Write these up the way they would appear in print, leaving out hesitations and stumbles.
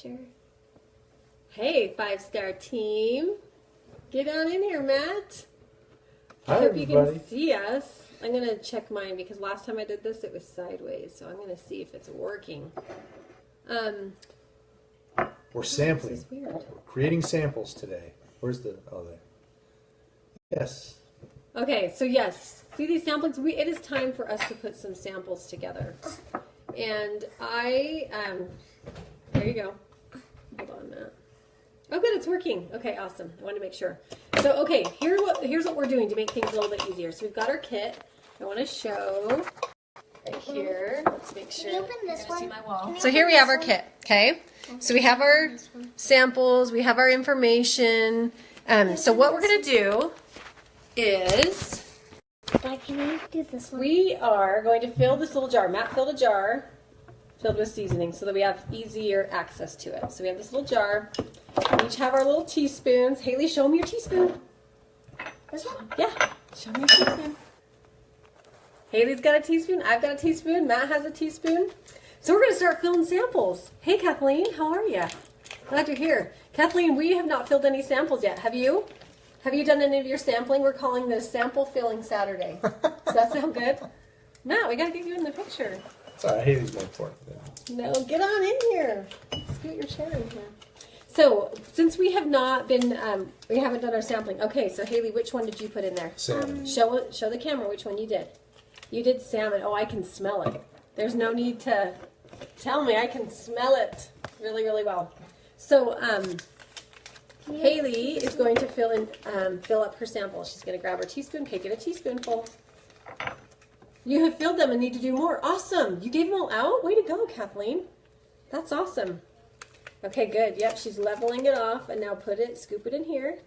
picture. Hey, 5-star team. Get on in here, Matt. Hi, I hope everybody. you can see us. I'm going to check mine because last time I did this, it was sideways. So I'm going to see if it's working. We're sampling. This is weird. We're creating samples today. Where's the, oh, there. Yes. Okay, so yes, see these samplings? It is time for us to put some samples together. And there you go. Hold on, Matt. Oh, good, it's working. Okay, awesome. I wanted to make sure. So, okay, here's what we're doing to make things a little bit easier. So we've got our kit. I want to show right here. Let's make sure. Can you open this one? See my wall. Can So you here open we have this our one? kit. Okay. So we have our samples. We have our information. So what we're gonna do is Dad, can you do this one? we are going to fill this little jar. Matt filled a jar filled with seasoning so that we have easier access to it. So we have this little jar. We each have our little teaspoons. Haley, show me your teaspoon. This one? Yeah, show me your teaspoon. Haley's got a teaspoon. I've got a teaspoon. Matt has a teaspoon. So we're going to start filling samples. Hey, Kathleen, how are you? Glad you're here. Kathleen, we have not filled any samples yet. Have you? Have you done any of your sampling? We're calling this Sample Filling Saturday. Does that sound good? Matt, we got to get you in the picture. Sorry, Haley's more important. No, get on in here. Scoot your chair in here. So, since we have not been, we haven't done our sampling. Okay, so Haley, which one did you put in there? Salmon. Show the camera which one you did. You did salmon. Oh, I can smell it. There's no need to tell me. I can smell it really, really well. So, Haley is going to fill up her sample. She's going to grab her teaspoon. Okay, get a teaspoonful. You have filled them and need to do more. Awesome. You gave them all out? Way to go, Kathleen. That's awesome. Okay, good. Yep, she's leveling it off. And now scoop it in here.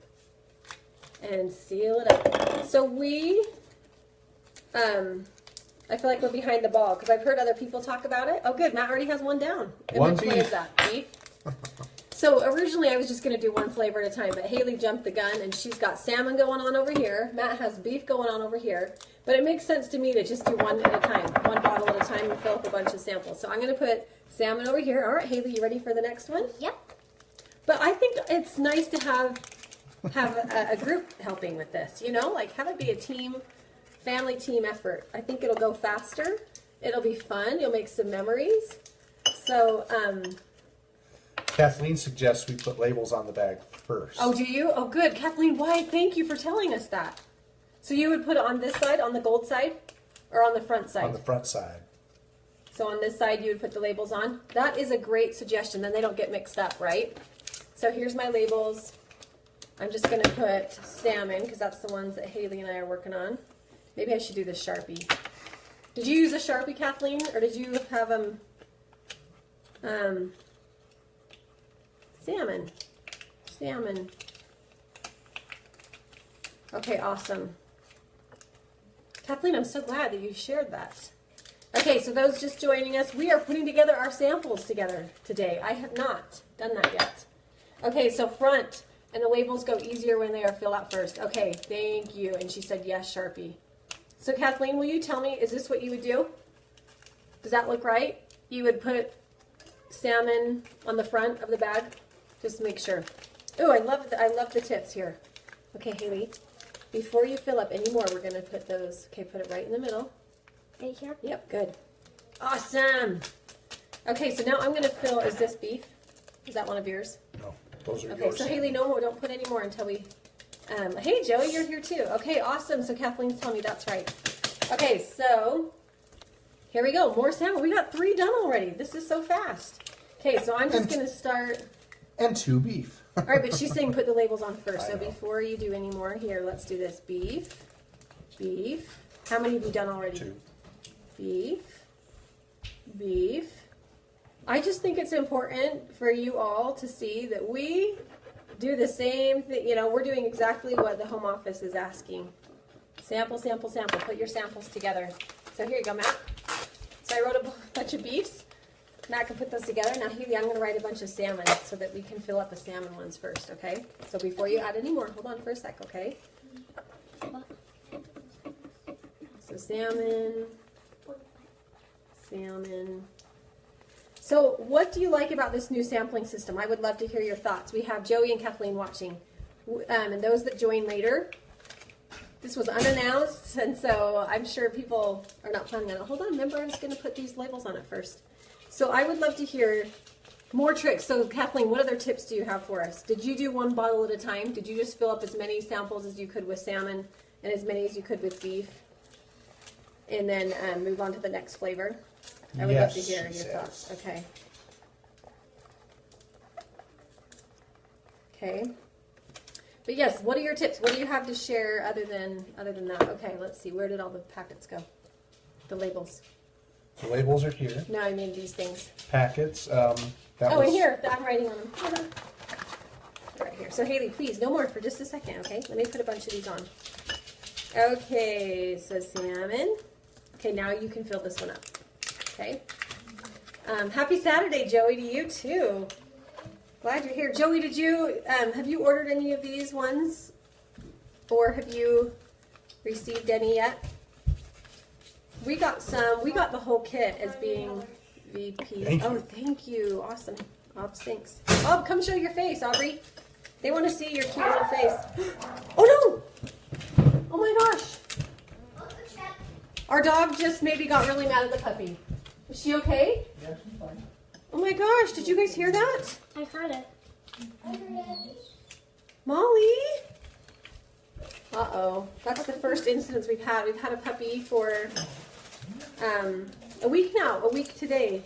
And seal it up. So we, I feel like we're behind the ball because I've heard other people talk about it. Oh, good. Matt already has one down. And One which one beef. is that? Beef? So originally I was just going to do one flavor at a time, but Haley jumped the gun and she's got salmon going on over here. Matt has beef going on over here. But it makes sense to me to just do one at a time, one bottle at a time and fill up a bunch of samples. So I'm going to put salmon over here. All right, Haley, you ready for the next one? Yep. But I think it's nice to have a group helping with this, you know, like have it be a team, family team effort. I think it'll go faster. It'll be fun. You'll make some memories. So, Kathleen suggests we put labels on the bag first. oh, do you? Oh, good. Kathleen, why? Thank you for telling us that. So you would put it on this side, on the gold side, or on the front side? On the front side. So on this side, you would put the labels on. That is a great suggestion. Then they don't get mixed up, right? So here's my labels. I'm just going to put salmon because that's the ones that Haley and I are working on. Maybe I should do this Sharpie. Did you use a Sharpie, Kathleen, or did you have them? Salmon. Okay, awesome. Kathleen, I'm so glad that you shared that. Okay, so those just joining us, we are putting together our samples together today. I have not done that yet. Okay, so front, and the labels go easier when they are filled out first. Okay, thank you. And she said, yes, Sharpie. So Kathleen, will you tell me, is this what you would do? Does that look right? You would put salmon on the front of the bag? Just to make sure. Oh, I love the tips here. Okay, Haley, before you fill up any more, we're going to put those, okay, put it right in the middle. Right here? Yep, good. Awesome. Okay, so now I'm going to fill, is this beef? Is that one of yours? No, those are Okay, yours. so Haley, no more, don't put any more until we, hey Joey, you're here too. Okay, awesome. So Kathleen's telling me that's right. Okay, so here we go, more salmon. We got 3 done already. This is so fast. Okay, so I'm just going to start. And 2 beef. All right, but she's saying put the labels on first. I So know. before you do any more, here, let's do this. Beef. How many have you done already? 2. Beef. I just think it's important for you all to see that we do the same thing. You know, we're doing exactly what the home office is asking. Sample. Put your samples together. So here you go, Matt. So I wrote a bunch of beefs. Matt can put those together. Now, Haley, I'm going to write a bunch of salmon so that we can fill up the salmon ones first, okay? So before you add any more, hold on for a sec, okay? So salmon. So what do you like about this new sampling system? I would love to hear your thoughts. We have Joey and Kathleen watching. And those that join later, this was unannounced, and so I'm sure people are not planning on it. Hold on, remember I'm just going to put these labels on it first. So I would love to hear more tricks. So Kathleen, what other tips do you have for us? Did you do one bottle at a time? Did you just fill up as many samples as you could with salmon and as many as you could with beef? And then move on to the next flavor? I would love to hear your thoughts. Okay. Okay. But yes, what are your tips? What do you have to share other than that? Okay, let's see. Where did all the packets go? The labels. The labels are here. No, I mean these things. Packets. In here. I'm writing on them. Hold on. Right here. So Haley, please, no more for just a second, okay? Let me put a bunch of these on. Okay, so salmon. Okay, now you can fill this one up. Okay. Happy Saturday, Joey, to you too. Glad you're here. Joey, did you have you ordered any of these ones? Or have you received any yet? We got some. We got the whole kit as being VP. Thank you. Awesome. Obs, thanks. Ob, come show your face, Aubrey. They want to see your cute little face. Oh no! Oh my gosh. Our dog just maybe got really mad at the puppy. Is she okay? Yeah, she's fine. Oh my gosh, did you guys hear that? I heard it. Molly? Uh-oh. That's the first incident we've had. We've had a puppy for a week now, a week today.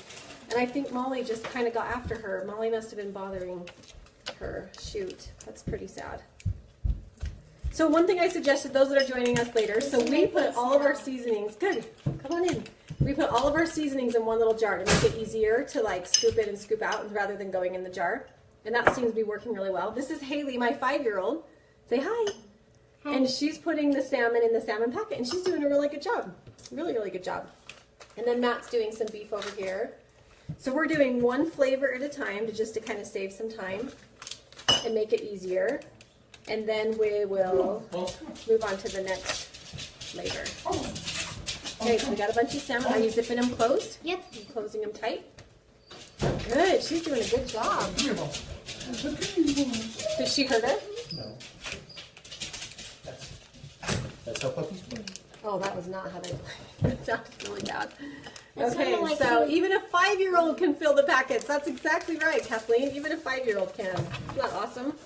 And I think Molly just kind of got after her. Molly must have been bothering her. Shoot, that's pretty sad. So one thing I suggested, those that are joining us later, so we put all of our seasonings, good, come on in. We put all of our seasonings in one little jar to make it easier to like scoop in and scoop out rather than going in the jar. And that seems to be working really well. This is Haley, my 5-year-old. Say hi. Hi. And she's putting the salmon in the salmon packet and she's doing a really good job. Really, really good job. And then Matt's doing some beef over here. So we're doing one flavor at a time to kind of save some time and make it easier. And then we will move on to the next flavor. Okay, so we got a bunch of salmon. Are you zipping them closed? Yep. I'm closing them tight. Good. She's doing a good job. Did she hurt her? No. That's how puppies play. Oh, that was not how they play. That sounded really bad. That Okay, sounded like so you- even a 5-year-old can fill the packets. That's exactly right, Kathleen. Even a 5-year-old can. Isn't that awesome?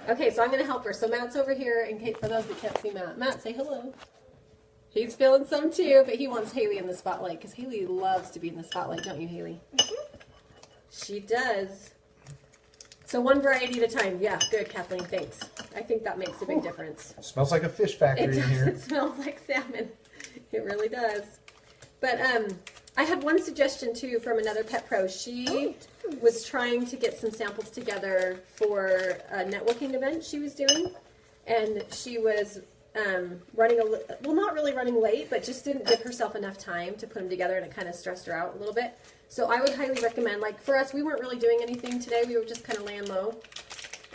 Okay, so I'm going to help her. So Matt's over here, in case for those that can't see Matt. Matt, say hello. He's feeling some too, but he wants Haley in the spotlight because Haley loves to be in the spotlight, don't you, Haley? Mm-hmm. She does. So one variety at a time. Yeah, good, Kathleen. Thanks. I think that makes a big difference. Smells like a fish It factory does. in here. It smells like salmon. It really does. But I had one suggestion too from another pet pro. She was trying to get some samples together for a networking event she was doing, and she was running not really running late, but just didn't give herself enough time to put them together, and it kind of stressed her out a little bit. So I would highly recommend, like for us, we weren't really doing anything today. We were just kind of laying low.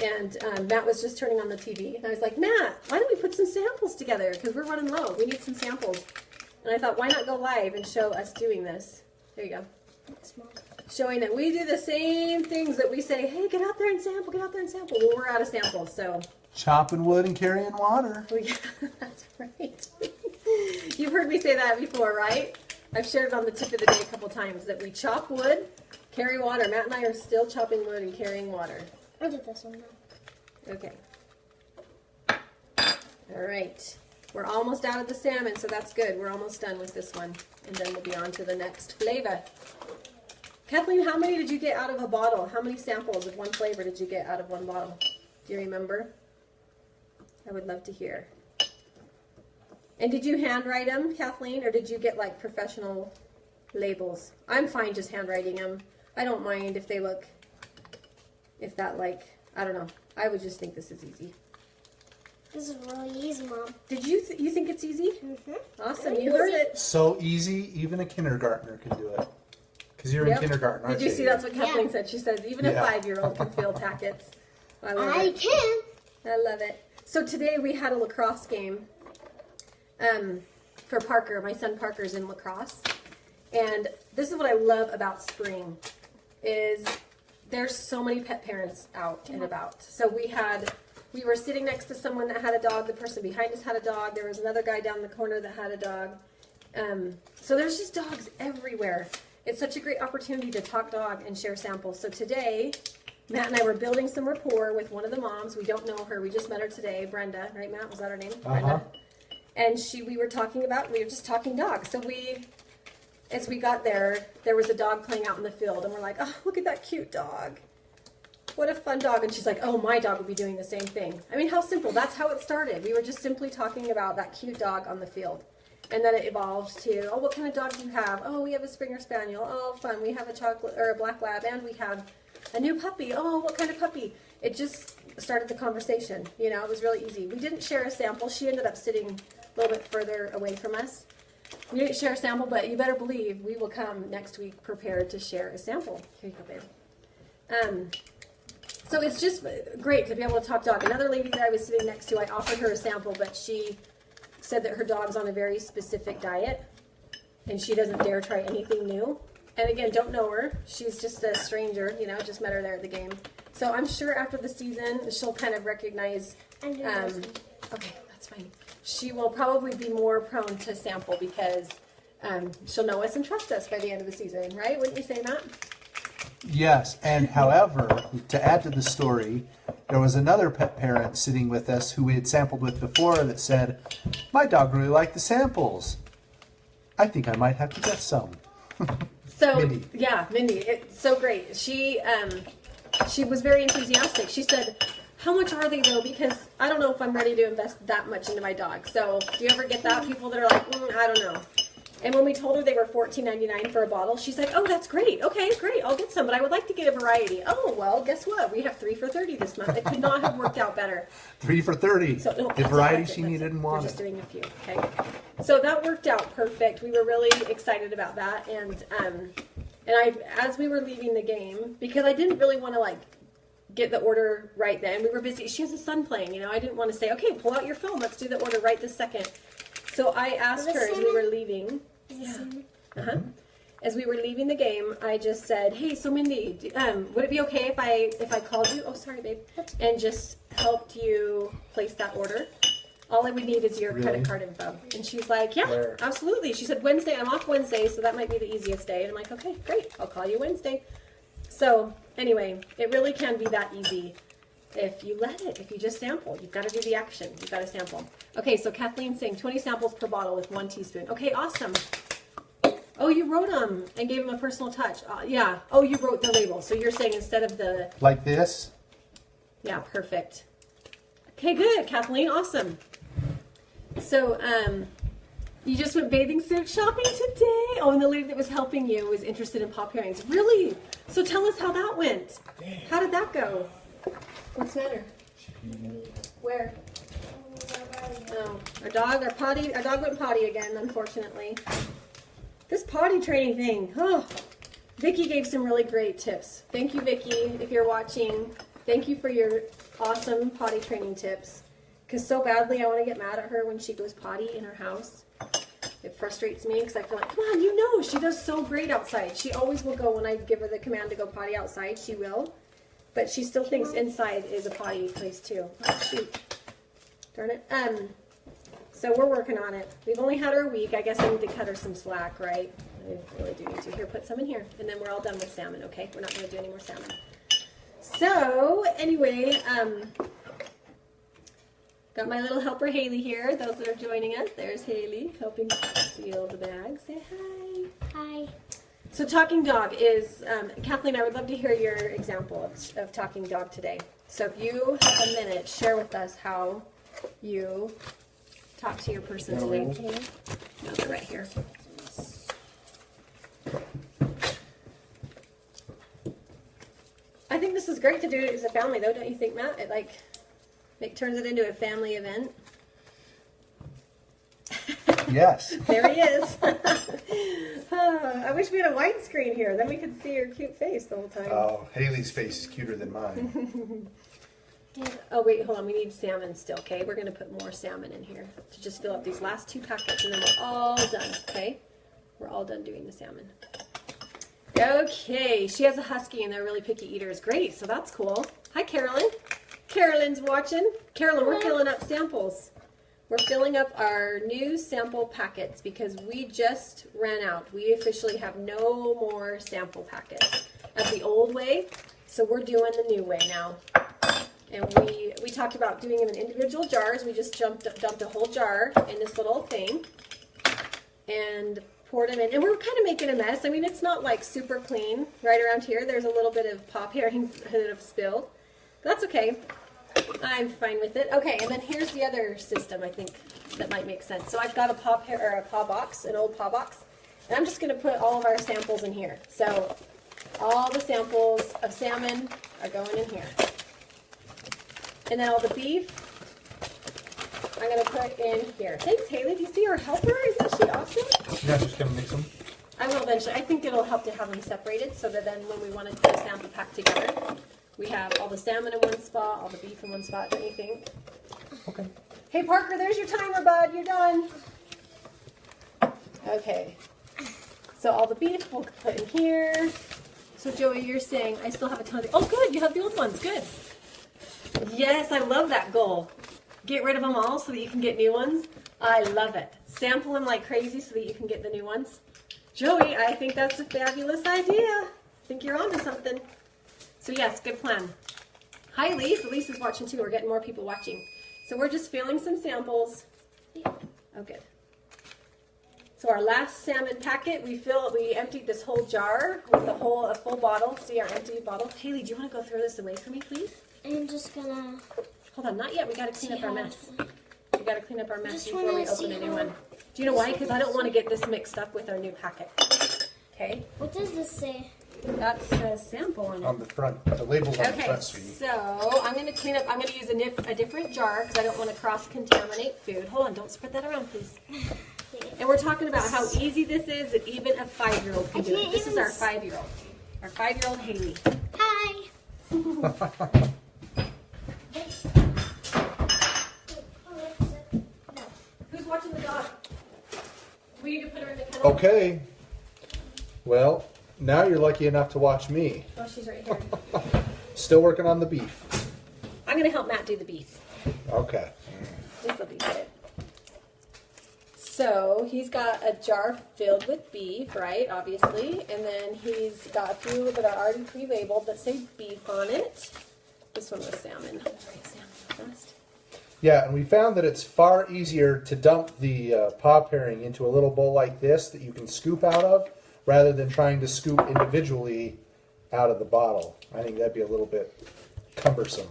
And Matt was just turning on the TV. And I was like, Matt, why don't we put some samples together? Because we're running low. We need some samples. And I thought, why not go live and show us doing this? There you go. Showing that we do the same things that we say, hey, get out there and sample, get out there and sample. Well, we're out of samples, so. Chopping wood and carrying water. That's right. You've heard me say that before, right? I've shared it on the tip of the day a couple times that we chop wood, carry water. Matt and I are still chopping wood and carrying water. I'll do this one now. Okay. All right. We're almost out of the salmon, so that's good. We're almost done with this one. And then we'll be on to the next flavor. Kathleen, how many did you get out of a bottle? How many samples of one flavor did you get out of one bottle? Do you remember? I would love to hear. And did you handwrite them, Kathleen, or did you get like professional labels? I'm fine just handwriting them. I don't mind if they look, if that like, I don't know. I would just think this is easy. This is really easy, Mom. Did you you think it's easy? Mm-hmm. Awesome, you heard it. So easy, even a kindergartner can do it. Because you're in kindergarten, aren't Did you see that's what Kathleen Yeah. said? She said even a 5-year-old can fill packets. I love I it. can. I love it. So today we had a lacrosse game for Parker. My son Parker's in lacrosse. And this is what I love about spring. is there's so many pet parents out and about. So we were sitting next to someone that had a dog. The person behind us had a dog. There was another guy down the corner that had a dog. So there's just dogs everywhere. It's such a great opportunity to talk dog and share samples. So today, Matt and I were building some rapport with one of the moms. We don't know her. We just met her today, Brenda. Right, Matt? Was that her name? Brenda. And we were just talking dogs. So as we got there was a dog playing out in the field. And we're like, oh, look at that cute dog. What a fun dog. And she's like, oh, my dog would be doing the same thing. I mean, how simple. That's how it started. We were just simply talking about that cute dog on the field. And then it evolved to, oh, what kind of dog do you have? Oh, we have a Springer Spaniel. Oh, fun. We have a chocolate or a black lab, and we have a new puppy. Oh, what kind of puppy? It just started the conversation. You know, it was really easy. We didn't share a sample. She ended up sitting a little bit further away from us. We didn't share a sample, but you better believe we will come next week prepared to share a sample. Here you go, babe. So it's just great to be able to talk dog. Another lady that I was sitting next to, I offered her a sample, but she said that her dog's on a very specific diet and she doesn't dare try anything new. And again, don't know her. She's just a stranger, you know, just met her there at the game. So I'm sure after the season, she'll kind of recognize, okay, that's fine. She will probably be more prone to sample because she'll know us and trust us by the end of the season, right? Wouldn't you say, Matt? Yes, and however, to add to the story, there was another pet parent sitting with us who we had sampled with before that said, my dog really liked the samples. I think I might have to get some. So, Mindy. Yeah, Mindy, it's so great. She was very enthusiastic. She said, how much are they though? Because I don't know if I'm ready to invest that much into my dog. So do you ever get that? People that are like, I don't know. And when we told her they were $14.99 for a bottle, she's like, oh, that's great. Okay, great. I'll get some, but I would like to get a variety. Oh, well, guess what? We have 3 for $30 this month. It could not have worked out better. 3 for $30. So, no, the variety she needed and wanted. We're just doing a few, okay? So that worked out perfect. We were really excited about that. And as we were leaving the game, because I didn't really want to, like, get the order right then. We were busy. She has a son playing, you know. I didn't want to say, okay, pull out your phone. Let's do the order right this second. So I asked her as we were leaving. Yeah. As we were leaving the game, I just said, "Hey, so Mindy, would it be okay if I called you? Oh, sorry, babe, and just helped you place that order? All I would need is your credit card info." And she's like, "Yeah, absolutely." She said, "Wednesday. I'm off Wednesday, so that might be the easiest day." And I'm like, "Okay, great. I'll call you Wednesday." So anyway, it really can be that easy. If you let it, if you just sample, you've got to do the action. You've got to sample. Okay, so Kathleen's saying 20 samples per bottle with 1 teaspoon. Okay, awesome. Oh, you wrote them and gave them a personal touch. Yeah. Oh, you wrote the label. So you're saying instead of the... Like this? Yeah, perfect. Okay, good, Kathleen. Awesome. So, you just went bathing suit shopping today? Oh, and the lady that was helping you was interested in pop earrings. Really? So tell us how that went. How did that go? What's the matter? Where? Oh, our dog went potty again, unfortunately. This potty training thing, oh. Vicky gave some really great tips. Thank you, Vicky, if you're watching. Thank you for your awesome potty training tips. Because so badly I want to get mad at her when she goes potty in her house. It frustrates me because I feel like, come on, you know, she does so great outside. She always will go when I give her the command to go potty outside. She will. But she still thinks inside is a potty place too. Oh, shoot. Darn it. So we're working on it. We've only had her a week. I guess I need to cut her some slack, right? I really do need to. Here, put some in here. And then we're all done with salmon, okay? We're not going to do any more salmon. So, anyway, got my little helper Haley here. Those that are joining us, there's Haley helping seal the bag. Say hi. Hi. So talking dog is, Kathleen, I would love to hear your example of talking dog today. So if you have a minute, share with us how you talk to your person today. No, they're right here. I think this is great to do it as a family, though, don't you think, Matt? It turns it into a family event. Yes. There he is. I wish we had a widescreen here. Then we could see your cute face the whole time. Oh, Haley's face is cuter than mine. Oh, wait, hold on. We need salmon still, okay? We're going to put more salmon in here to just fill up these last 2 packets, and then we're all done, okay? We're all done doing the salmon. Okay, she has a husky and they're really picky eaters. Great, so that's cool. Hi, Carolyn. Carolyn's watching. Carolyn, we're filling up samples. We're filling up our new sample packets because we just ran out. We officially have no more sample packets of the old way, so we're doing the new way now. And we talked about doing them in individual jars. We just dumped a whole jar in this little thing and poured them in. And we're kind of making a mess. I mean, it's not like super clean right around here. There's a little bit of pop herrings that have spilled. That's okay. I'm fine with it. Okay, and then here's the other system I think that might make sense. So I've got a paw box, an old paw box, and I'm just going to put all of our samples in here. So all the samples of salmon are going in here. And then all the beef, I'm going to put in here. Thanks, Haley. Do you see our helper? Isn't she awesome? Yeah, just gonna mix them. I will eventually. I think it'll help to have them separated so that then when we want to do a sample pack together, we have all the salmon in one spot, all the beef in one spot. Don't you think? Okay. Hey, Parker, there's your timer, bud. You're done. Okay. So all the beef we'll put in here. So, Joey, you're saying I still have a ton of... Oh, good. You have the old ones. Good. Yes, I love that goal. Get rid of them all so that you can get new ones. I love it. Sample them like crazy so that you can get the new ones. Joey, I think that's a fabulous idea. I think you're onto something. So yes, good plan. Hi, Lise. Elise is watching too. We're getting more people watching. So we're just filling some samples. Oh, good. So our last salmon packet, we emptied this whole jar with a full bottle. See our empty bottle. Haley, do you want to go throw this away for me, please? I'm just gonna... Hold on, not yet. We got to clean up our mess. We got to clean up our mess Just before we wanna open see a new how- one. Do you know why? Because I don't want to get this mixed up with our new packet. Okay? What does this say? That says sample on it. On the front, the label's on the Okay, front, sweetie. so I'm going to clean up. I'm going to use a different jar because I don't want to cross-contaminate food. Hold on, don't spread that around, please. And we're talking about how easy this is that even a 5-year-old can do it. This is our 5-year-old. Our 5-year-old Haley. Hi. Who's watching the dog? We need to put her in the kennel. Okay. Well, now you're lucky enough to watch me. Oh, she's right here. Still working on the beef. I'm going to help Matt do the beef. Okay. This will be good. So he's got a jar filled with beef, right? Obviously. And then he's got a few that are already pre-labeled that say beef on it. This one was salmon. Right, salmon first. Yeah, and we found that it's far easier to dump the pop herring into a little bowl like this that you can scoop out of rather than trying to scoop individually out of the bottle. I think that'd be a little bit cumbersome.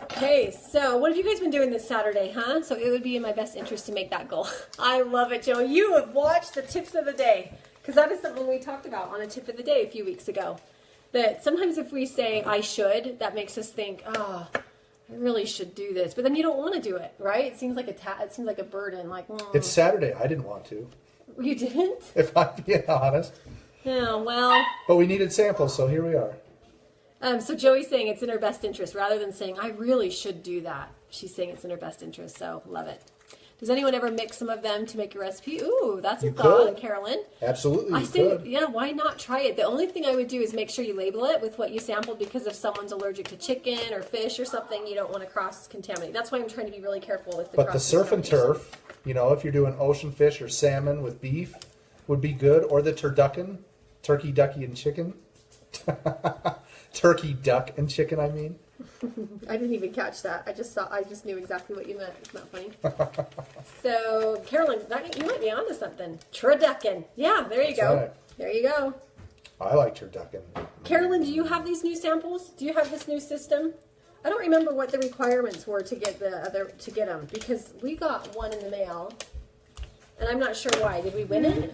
Okay, so what have you guys been doing this Saturday, huh? So it would be in my best interest to make that goal. I love it, Joe. You have watched the tips of the day because that is something we talked about on a tip of the day a few weeks ago. That sometimes if we say, I should, that makes us think, oh, I really should do this. But then you don't want to do it, right? It seems like it seems like a burden. Like, It's Saturday. I didn't want to, You didn't? if I'm being honest. Yeah, well. But we needed samples, so here we are. So Joey's saying it's in her best interest rather than saying, I really should do that. She's saying it's in her best interest, so love it. Does anyone ever mix some of them to make a recipe? Ooh, that's a You thought, could. Carolyn. Absolutely, I you say, could. yeah, why not try it? The only thing I would do is make sure you label it with what you sampled because if someone's allergic to chicken or fish or something, you don't want to cross-contaminate. That's why I'm trying to be really careful with the But the surf and cross-contamination. turf, you know, if you're doing ocean fish or salmon with beef, would be good. Or the turducken, turkey, ducky, and chicken. Turkey, duck, and chicken, I mean. I didn't even catch that. I just knew exactly what you meant. It's not funny. So, Carolyn, you might be onto something. Turducken. Yeah, there you That's go. right. There you go. I like turducken. Carolyn, do you have these new samples? Do you have this new system? I don't remember what the requirements were to get them because we got one in the mail, and I'm not sure why. Did we win it?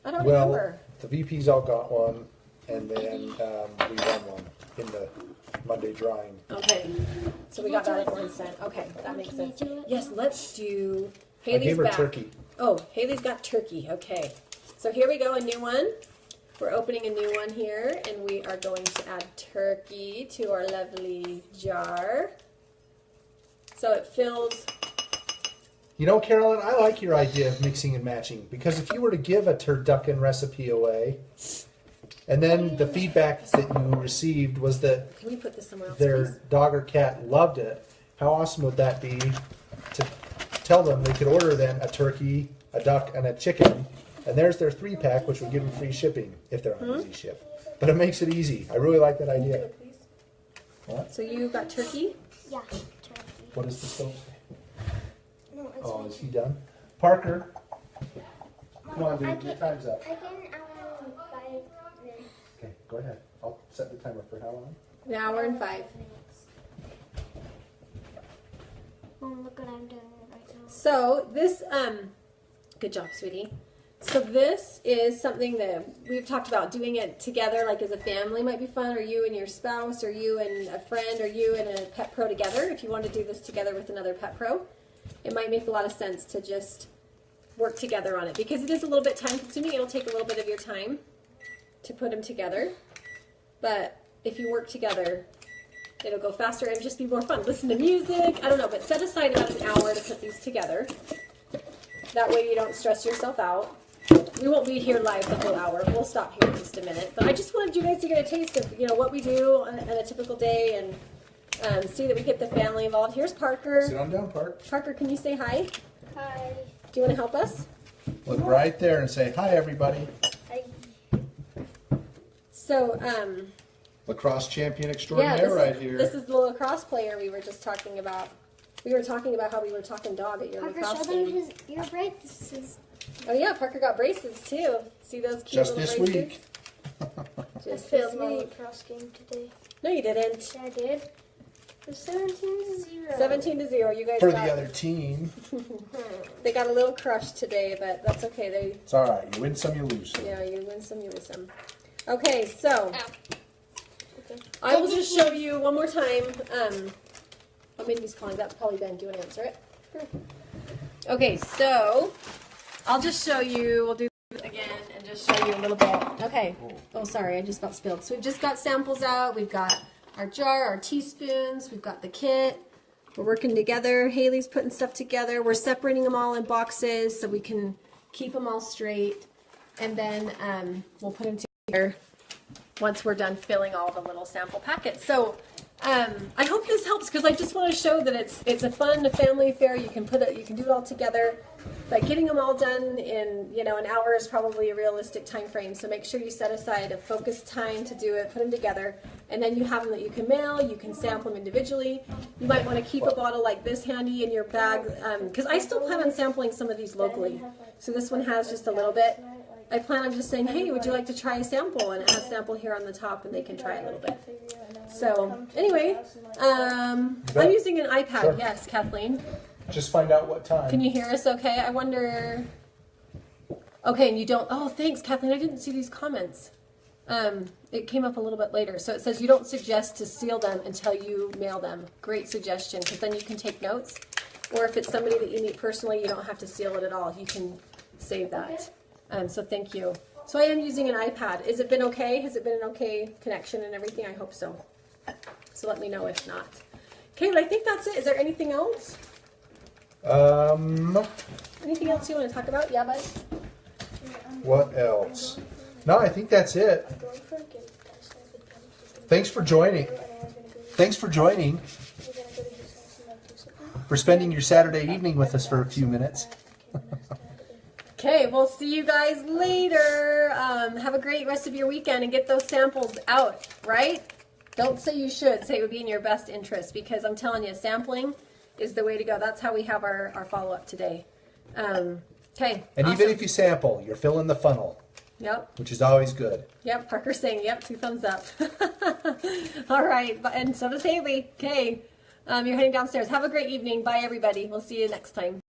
I don't Well, remember. the VPs all got one, and then we won one in the Monday drawing. Okay, so we got that at 1 cent. Okay, that makes Can I sense. do it? Yes, let's do. I Haley's gave her back. turkey. Oh, Haley's got turkey. Okay, so here we go, a new one. We're opening a new one here, and we are going to add turkey to our lovely jar. So it fills You know, Carolyn, I like your idea of mixing and matching because if you were to give a turducken recipe away, and then the feedback that you received was that Can we put this somewhere else, their please? dog or cat loved it, how awesome would that be to tell them they could order then a turkey, a duck, and a chicken, and there's their 3-pack, which would give them free shipping if they're on Easy Ship. But it makes it easy. I really like that idea. What? So you got turkey? Yeah, turkey. What does the stove say? No, it's Oh, fine. is he done? Parker, come on, I dude, your can- time's up. I can 5 minutes. Okay, go ahead. I'll set the timer for how long? An hour and 5. Oh, look what I'm doing right now. So this, good job, sweetie. So this is something that we've talked about doing it together, like as a family might be fun, or you and your spouse, or you and a friend, or you and a pet pro together. If you want to do this together with another pet pro, it might make a lot of sense to just work together on it because it is a little bit time consuming. It'll take a little bit of your time to put them together, but if you work together, it'll go faster and just be more fun. Listen to music, I don't know, but set aside about an hour to put these together. That way you don't stress yourself out. We won't be here live the whole hour. We'll stop here in just a minute. But I just wanted you guys to get a taste of, what we do on a typical day and see that we get the family involved. Here's Parker. Sit on down, Park. Parker, can you say hi? Hi. Do you want to help us? Look right there and say, hi, everybody. Hi. So, Lacrosse champion yeah, extraordinaire right here. this is the lacrosse player we were just talking about. We were talking about how we were talking dog at your Parker, lacrosse show them game. your braces. Oh yeah, Parker got braces too. See those cute Just little this braces? week. Just failed this my week. lacrosse game today. No, you didn't. Yeah, I did. It was 17-0. 17-0. You guys For got, the other team. They got a little crushed today, but that's okay. It's all right. You win some, you lose some. You win some, you lose some. Okay, so Ow. Okay. I will just show you one more time. Oh, maybe he's calling. That's probably Ben. Do you want to answer it? Okay, so I'll just show you. We'll do it again and just show you a little bit. Okay. Oh, sorry, I just about spilled. So we've just got samples out. We've got our jar, our teaspoons. We've got the kit. We're working together. Haley's putting stuff together. We're separating them all in boxes so we can keep them all straight. And then we'll put them together once we're done filling all the little sample packets. So I hope this helps because I just want to show that it's a fun family affair. You can you can do it all together. But getting them all done in an hour is probably a realistic time frame. So make sure you set aside a focused time to do it. Put them together, and then you have them that you can mail. You can sample them individually. You might want to keep a bottle like this handy in your bag because I still plan on sampling some of these locally. So this one has just a little bit. I plan on just saying, hey, would you like to try a sample? And it has sample here on the top, and they can try a little bit. So anyway, I'm using an iPad. Sure. Yes, Kathleen. Just find out what time. Can you hear us okay? I wonder. Okay, and you don't. Oh, thanks, Kathleen. I didn't see these comments. It came up a little bit later. So it says you don't suggest to seal them until you mail them. Great suggestion, because then you can take notes. Or if it's somebody that you meet personally, you don't have to seal it at all. You can save that. So thank you. So I am using an iPad. Has it been okay? Has it been an okay connection and everything? I hope so. So let me know if not. Kayla, I think that's it. Is there anything else? Anything else you want to talk about? Yeah, bud? What else? No, I think that's it. Thanks for joining. Thanks for joining. For spending your Saturday evening with us for a few minutes. Okay, we'll see you guys later. Have a great rest of your weekend and get those samples out, right? Don't say you should. Say it would be in your best interest because I'm telling you, sampling is the way to go. That's how we have our follow-up today. Okay. And awesome. even if you sample, you're filling the funnel, Yep. which is always good. Yep. Parker's saying, yep, 2 thumbs up. All right. And so does Haley. Okay. You're heading downstairs. Have a great evening. Bye, everybody. We'll see you next time.